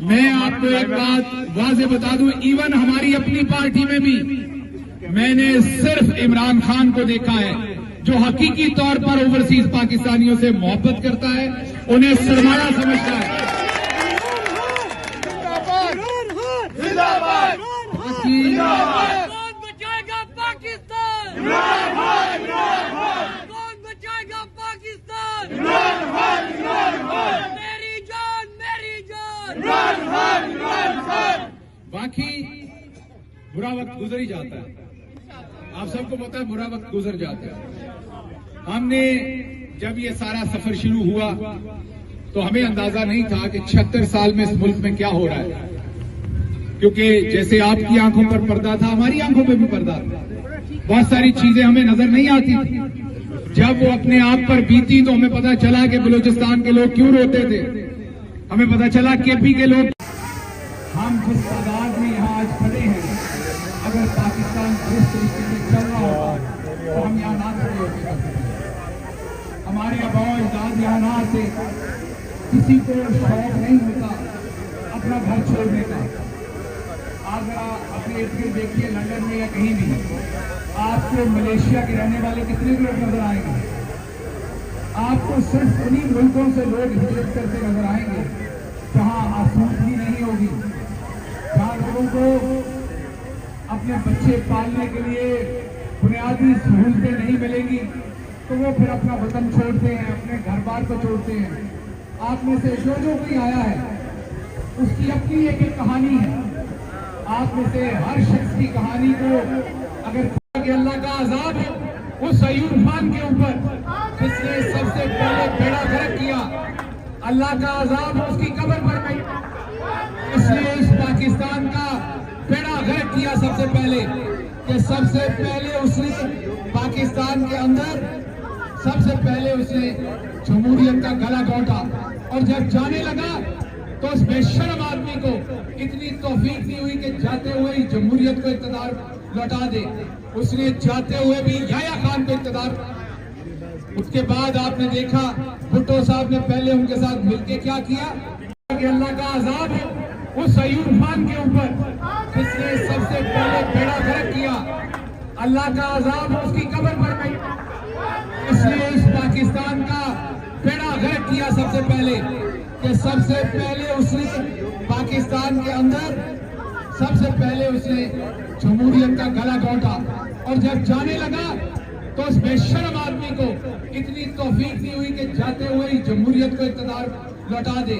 میں آپ کو ایک بات واضح بتا دوں، ایون ہماری اپنی پارٹی میں بھی میں نے صرف عمران خان کو دیکھا ہے جو حقیقی طور پر اوورسیز پاکستانیوں سے محبت کرتا ہے، انہیں سرمایہ سمجھتا ہے۔ کون بچائے گا پاکستان؟ کون بچائے گا پاکستان؟ میری جان میری جان۔ باقی برا وقت گزر ہی جاتا ہے، آپ سب کو پتا ہے برا وقت گزر جاتا ہے۔ ہم نے جب یہ سارا سفر شروع ہوا تو ہمیں اندازہ نہیں تھا کہ 76 سال میں اس ملک میں کیا ہو رہا ہے، کیونکہ جیسے آپ کی آنکھوں پر پردہ تھا ہماری آنکھوں پہ بھی پردہ تھا، بہت ساری چیزیں ہمیں نظر نہیں آتی تھی۔ جب وہ اپنے آپ پر بیتی تو ہمیں پتا چلا کہ بلوچستان کے لوگ کیوں روتے تھے، ہمیں پتا چلا کے پی کے لوگ۔ ہم جس تعداد میں یہاں آج کھڑے ہیں، اگر پاکستان جس طریقے سے چل رہا ہوتا تو ہم یہاں نہ کھڑے ہوتے، ہمارے آباء و اجداد یہاں نہ آتے۔ کسی کو شوق نہیں ہوتا اپنا گھر چھوڑنے کا۔ آپ اپنے ارد گرد دیکھیے، لندن میں یا کہیں بھی آپ کو ملیشیا کے رہنے والے کتنے لوگ نظر آئیں گے؟ آپ کو صرف انہی ملکوں سے لوگ ہجرت کرتے نظر آئیں گے جہاں آسودگی نہیں ہوگی، جہاں لوگوں کو اپنے بچے پالنے کے لیے بنیادی سہولتیں نہیں ملیں گی، تو وہ پھر اپنا وطن چھوڑتے ہیں، اپنے گھر بار کو چھوڑتے ہیں۔ آپ میں سے جو کوئی آیا ہے اس کی اپنی ایک کہانی ہے۔ آپ میں سے ہر شخص کی کہانی کو اگر کہ اللہ کا عذاب ہے اس ایوب خان کے اوپر جس نے سب سے پہلے بیڑا غرق کیا، اللہ کا عذاب اس کی قبر پر گئی، اس لیے اس پاکستان کا بیڑا غرق کیا سب سے پہلے، کہ سب سے پہلے اس نے پاکستان کے اندر سب سے پہلے اس نے جمہوریت کا گلا گھونٹا، اور جب جانے لگا تو اس بے شرم آدمی کو اتنی توفیق نہیں ہوئی کہ جاتے ہوئے ہی جمہوریت کو اقتدار لوٹا دے، اس نے جاتے ہوئے بھی یحییٰ خان کو اقتدار۔ اس کے بعد آپ نے دیکھا بھٹو صاحب نے پہلے ان کے ساتھ مل کے کیا کیا کہ اللہ کا عذاب ہے اس ایوب خان کے اوپر جس نے سب سے پہلے بیڑا غرق کیا، اللہ کا عذاب اس کی قبر پر گئی، اس لیے اس پاکستان کا بیڑا غرق کیا سب سے پہلے، کہ سب سے پہلے اس نے پاکستان کے اندر سب سے پہلے اس نے جمہوریت کا گلا گھونٹا، اور جب جانے لگا تو اس بے شرم آدمی کو اتنی توفیق نہیں ہوئی کہ جاتے ہوئے ہی جمہوریت کو اقتدار لوٹا دے،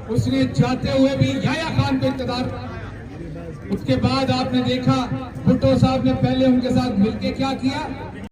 اس نے جاتے ہوئے بھی یحییٰ خان کو اقتدار۔ اس کے بعد آپ نے دیکھا بھٹو صاحب نے پہلے ان کے ساتھ مل کے کیا